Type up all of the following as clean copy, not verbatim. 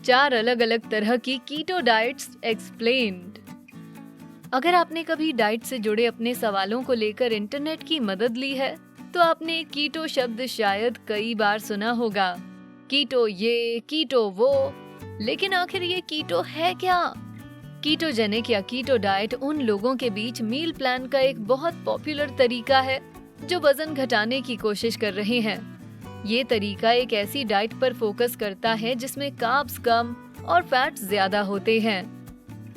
4 अलग अलग तरह की कीटो डाइट्स एक्सप्लेन्ड। अगर आपने कभी डाइट से जुड़े अपने सवालों को लेकर इंटरनेट की मदद ली है तो आपने कीटो शब्द शायद कई बार सुना होगा। कीटो ये, कीटो वो, लेकिन आखिर ये कीटो है क्या? कीटोजेनिक या कीटो डाइट उन लोगों के बीच मील प्लान का एक बहुत पॉपुलर तरीका है जो वजन घटाने की कोशिश कर रहे हैं। ये तरीका एक ऐसी डाइट पर फोकस करता है जिसमें कार्ब्स कम और फैट्स ज्यादा होते हैं।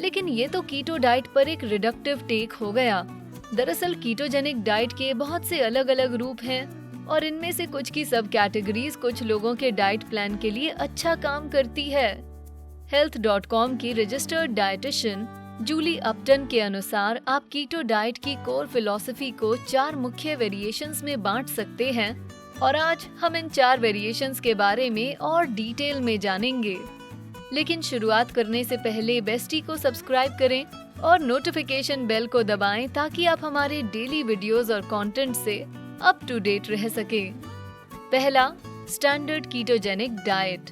लेकिन ये तो कीटो डाइट पर एक रिडक्टिव टेक हो गया। दरअसल कीटोजेनिक डाइट के बहुत से अलग अलग रूप हैं और इनमें से कुछ की सब कैटेगरीज कुछ लोगों के डाइट प्लान के लिए अच्छा काम करती है। Health.com की रजिस्टर्ड डाइटिशियन जूली अपटन के अनुसार आप कीटो डाइट की कोर फिलॉसफी को 4 मुख्य वेरिएशंस में बांट सकते हैं और आज हम इन 4 वेरिएशंस के बारे में और डिटेल में जानेंगे। लेकिन शुरुआत करने से पहले बेस्टी को सब्सक्राइब करें और नोटिफिकेशन बेल को दबाएं ताकि आप हमारे डेली वीडियोस और कंटेंट से अप टू डेट रह सकें। पहला, standard ketogenic diet.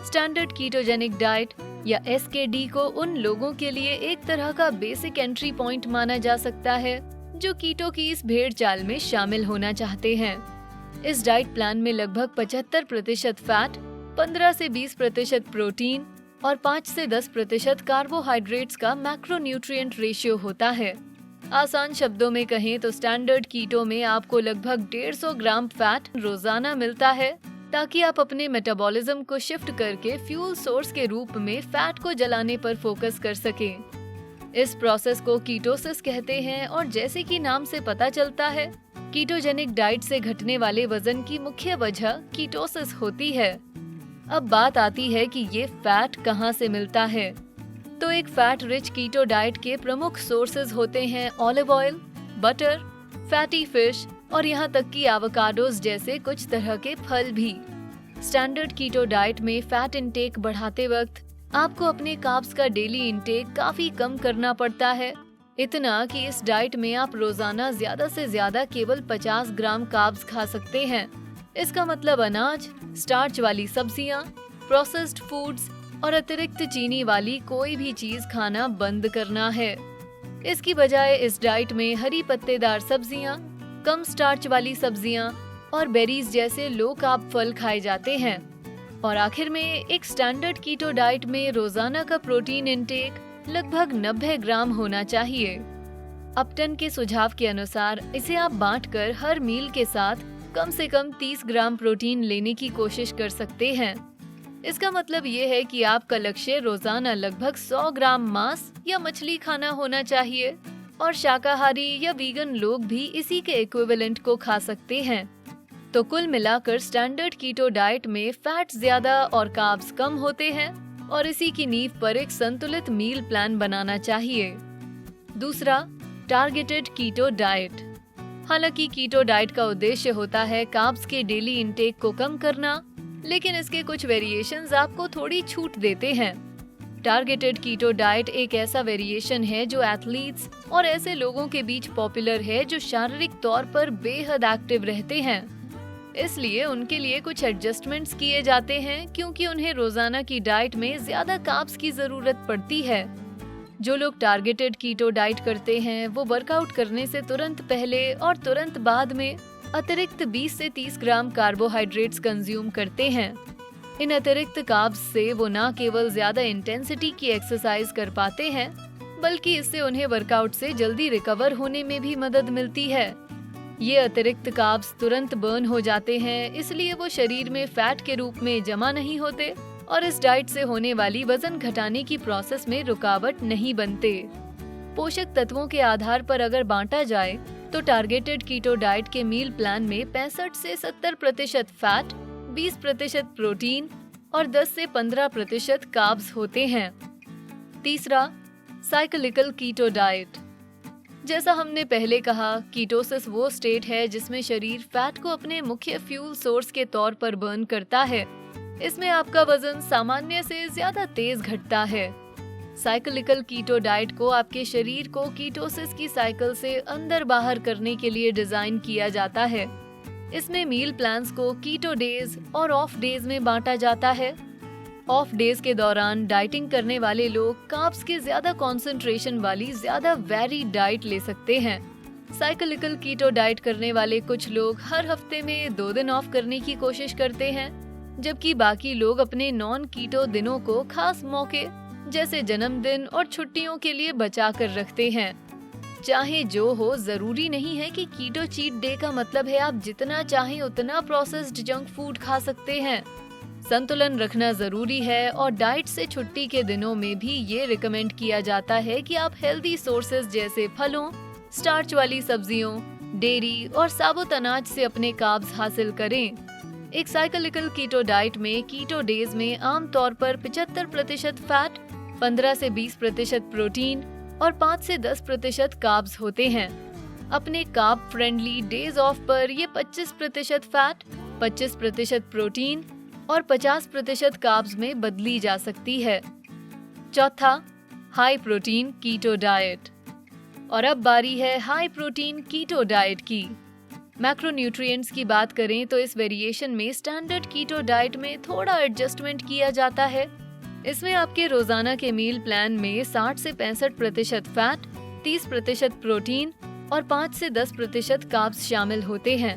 Standard ketogenic diet या SKD को उन लोगों के लिए एक तरह का बेसिक एंट्री पॉइंट माना जा सकता है जो कीटो की इस भेड़ चाल में शामिल होना चाहते हैं। इस डाइट प्लान में लगभग 75% फैट, 15 से 20% प्रोटीन और 5 से 10% कार्बोहाइड्रेट्स का मैक्रोन्यूट्रिएंट रेशियो होता है। आसान शब्दों में कहें तो स्टैंडर्ड कीटो में आपको लगभग 150 ग्राम फैट रोजाना मिलता है ताकि आप अपने मेटाबॉलिज्म को शिफ्ट करके फ्यूल सोर्स के रूप में फैट को जलाने पर फोकस कर सकें। इस प्रोसेस को कीटोसिस कहते हैं और जैसे कि नाम से पता चलता है, कीटोजेनिक डाइट से घटने वाले वजन की मुख्य वजह कीटोसिस होती है। अब बात आती है कि ये फैट कहाँ से मिलता है। तो एक फैट रिच कीटो डाइट के प्रमुख सोर्सेज होते हैं olive oil, butter, fatty fish और यहाँ तक कि एवोकाडोस जैसे कुछ तरह के फल भी। स्टैंडर्ड कीटो डाइट में फैट इंटेक बढ़ाते वक्त आपको अपने कार्ब्स का डेली इंटेक काफी कम करना पड़ता है। इतना कि इस डाइट में आप रोजाना ज्यादा से ज्यादा केवल 50 ग्राम कार्ब्स खा सकते हैं। इसका मतलब अनाज, स्टार्च वाली सब्जियां, प्रोसेस्ड फूड्स और अतिरिक्त चीनी वाली कोई भी चीज खाना बंद करना है। इसकी बजाय इस डाइट में हरी पत्तेदार सब्जियां, कम स्टार्च वाली सब्जियां और बेरीज जैसे लो कार्ब फल खाए जाते हैं। और आखिर में एक स्टैंडर्ड कीटो डाइट में रोजाना का प्रोटीन इंटेक लगभग 90 ग्राम होना चाहिए। अपटन के सुझाव के अनुसार इसे आप बांटकर हर मील के साथ कम से कम 30 ग्राम प्रोटीन लेने की कोशिश कर सकते हैं। इसका मतलब ये है कि आपका लक्ष्य रोजाना लगभग 100 ग्राम मांस या मछली खाना होना चाहिए और शाकाहारी या वीगन लोग भी इसी के इक्विवेलेंट को खा सकते हैं। तो कुल मिलाकर स्टैंडर्ड कीटो डाइट में फैट ज्यादा और कार्ब्स कम होते हैं और इसी की नींव पर एक संतुलित मील प्लान बनाना चाहिए। दूसरा, टारगेटेड कीटो डाइट। हालांकि कीटो डाइट का उद्देश्य होता है कार्ब्स के डेली इंटेक को कम करना, लेकिन इसके कुछ वेरिएशंस आपको थोड़ी छूट देते हैं। टारगेटेड कीटो डाइट एक ऐसा वेरिएशन है जो एथलीट्स और ऐसे लोगों के बीच पॉपुलर है जो शारीरिक तौर पर बेहद एक्टिव रहते हैं। इसलिए उनके लिए कुछ एडजस्टमेंट्स किए जाते हैं क्योंकि उन्हें रोजाना की डाइट में ज्यादा कार्ब्स की जरूरत पड़ती है। जो लोग टारगेटेड कीटो डाइट करते हैं वो वर्कआउट करने से तुरंत पहले और तुरंत बाद में अतिरिक्त 20 से 30 ग्राम कार्बोहाइड्रेट्स कंज्यूम करते हैं। इन अतिरिक्त कार्ब्स से वो न केवल ज्यादा इंटेंसिटी की एक्सरसाइज कर पाते हैं, बल्कि इससे उन्हें वर्कआउट से जल्दी रिकवर होने में भी मदद मिलती है। ये अतिरिक्त कार्ब्स तुरंत बर्न हो जाते हैं, इसलिए वो शरीर में फैट के रूप में जमा नहीं होते और इस डाइट से होने वाली वजन घटाने की प्रोसेस में रुकावट नहीं बनते। पोषक तत्वों के आधार पर अगर बांटा जाए तो टारगेटेड कीटो डाइट के मील प्लान में 65 से 70% फैट, 20% प्रोटीन और 10 से 15% कार्ब्स होते हैं। तीसरा, साइक्लिकल कीटो डाइट। जैसा हमने पहले कहा, कीटोसिस वो स्टेट है जिसमें शरीर फैट को अपने मुख्य फ्यूल सोर्स के तौर पर बर्न करता है। इसमें आपका वजन सामान्य से ज्यादा तेज घटता है। साइक्लिकल कीटो डाइट को आपके शरीर को कीटोसिस की साइकिल से अंदर बाहर करने के लिए डिजाइन किया जाता है। इसमें मील प्लान्स को कीटो डेज और ऑफ डेज में बांटा जाता है। ऑफ डेज के दौरान डाइटिंग करने वाले लोग कार्ब्स के ज्यादा कंसंट्रेशन वाली ज्यादा वेरीड डाइट ले सकते हैं। साइक्लिकल कीटो डाइट करने वाले कुछ लोग हर हफ्ते में 2 दिन ऑफ करने की कोशिश करते हैं, जबकि बाकी लोग अपने नॉन कीटो दिनों को खास मौके जैसे जन्मदिन और छुट्टियों के लिए बचा कर रखते हैं। चाहे जो हो, जरूरी नहीं है कि कीटो चीट डे का मतलब है आप जितना चाहें उतना प्रोसेस्ड जंक फूड खा सकते हैं। संतुलन रखना जरूरी है और डाइट से छुट्टी के दिनों में भी ये रिकमेंड किया जाता है कि आप हेल्दी सोर्सेज जैसे फलों, स्टार्च वाली सब्जियों, डेयरी और साबुत अनाज से अपने कार्ब्स हासिल करें। एक साइक्लिकल कीटो डाइट में कीटो डेज में आमतौर पर 75% फैट, 15 से 20% प्रोटीन और 5 से 10% कार्ब्स होते हैं। अपने कार्ब फ्रेंडली डेज ऑफ पर ये 25% फैट, 25% प्रोटीन और 50% कार्ब्स में बदली जा सकती है। चौथा, हाई प्रोटीन कीटो डाइट। और अब बारी है हाई प्रोटीन कीटो डाइट की। मैक्रोन्यूट्रिएंट्स की बात करें तो इस वेरिएशन में स्टैंडर्ड कीटो डाइट में थोड़ा एडजस्टमेंट किया जाता है। इसमें आपके रोजाना के मील प्लान में 60 से 65% फैट, 30% प्रोटीन और 5 से 10% कार्ब्स शामिल होते हैं।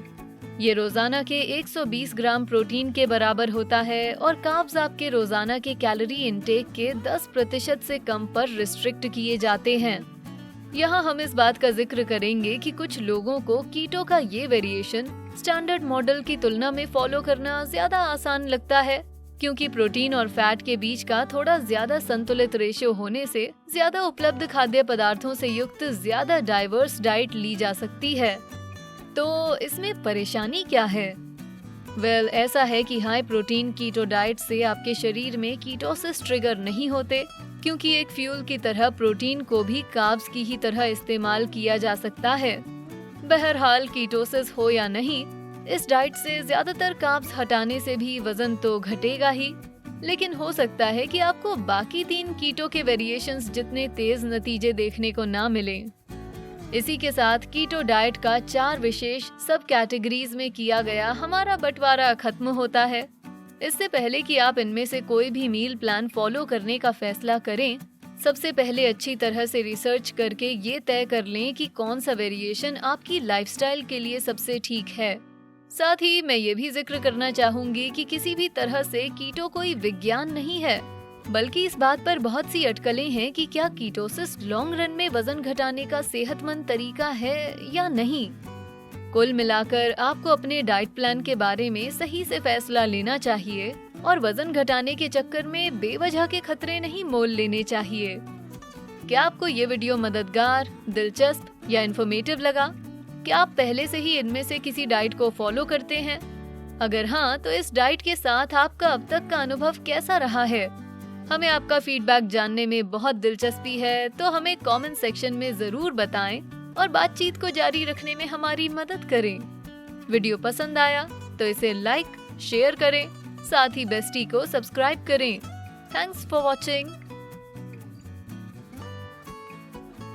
ये रोजाना के 120 ग्राम प्रोटीन के बराबर होता है और कार्ब्स आपके रोजाना के कैलोरी इनटेक के 10% से कम पर रिस्ट्रिक्ट किए जाते हैं। यहाँ हम इस बात का जिक्र करेंगे कि कुछ लोगों को कीटो का ये वेरिएशन स्टैंडर्ड मॉडल की तुलना में फॉलो करना ज्यादा आसान लगता है, क्योंकि प्रोटीन और फैट के बीच का थोड़ा ज्यादा संतुलित रेशियो होने से ज्यादा उपलब्ध खाद्य पदार्थों से युक्त ज्यादा डाइवर्स डाइट ली जा सकती है। तो इसमें परेशानी क्या है? ऐसा है कि हाई प्रोटीन कीटो डाइट से आपके शरीर में कीटोसिस ट्रिगर नहीं होते, क्योंकि एक फ्यूल की तरह प्रोटीन को भी कार्ब्स की ही तरह इस्तेमाल किया जा सकता है। बहरहाल कीटोसिस हो या नहीं, इस डाइट से ज्यादातर कार्ब्स हटाने से भी वजन तो घटेगा ही, लेकिन हो सकता है कि आपको बाकी 3 कीटो के वेरिएशंस जितने तेज नतीजे देखने को ना मिलें। इसी के साथ कीटो डाइट का 4 विशेष सब कैटेगरीज में किया गया हमारा बंटवारा खत्म होता है। इससे पहले कि आप इनमें से कोई भी मील प्लान फॉलो करने का फैसला करें, सबसे पहले अच्छी तरह से रिसर्च करके ये तय कर लें कि कौन सा वेरिएशन आपकी लाइफस्टाइल के लिए सबसे ठीक है। साथ ही मैं ये भी जिक्र करना चाहूंगी कि किसी भी तरह से कीटो कोई विज्ञान नहीं है, बल्कि इस बात पर बहुत सी अटकलें हैं कि क्या कीटोसिस लॉन्ग रन में वजन घटाने का सेहतमंद तरीका है या नहीं। कुल मिलाकर आपको अपने डाइट प्लान के बारे में सही से फैसला लेना चाहिए और वजन घटाने के चक्कर में बेवजह के खतरे नहीं मोल लेने चाहिए। क्या आपको ये वीडियो मददगार, दिलचस्प या इन्फॉर्मेटिव लगा? क्या आप पहले से ही इनमें से किसी डाइट को फॉलो करते हैं? अगर हाँ, तो इस डाइट के साथ आपका अब तक का अनुभव कैसा रहा है? हमें आपका फीडबैक जानने में बहुत दिलचस्पी है, तो हमें कमेंट सेक्शन में जरूर बताएं और बातचीत को जारी रखने में हमारी मदद करें। वीडियो पसंद आया तो इसे लाइक, शेयर करें, साथ ही बेस्टी को सब्सक्राइब करें। Thanks for watching.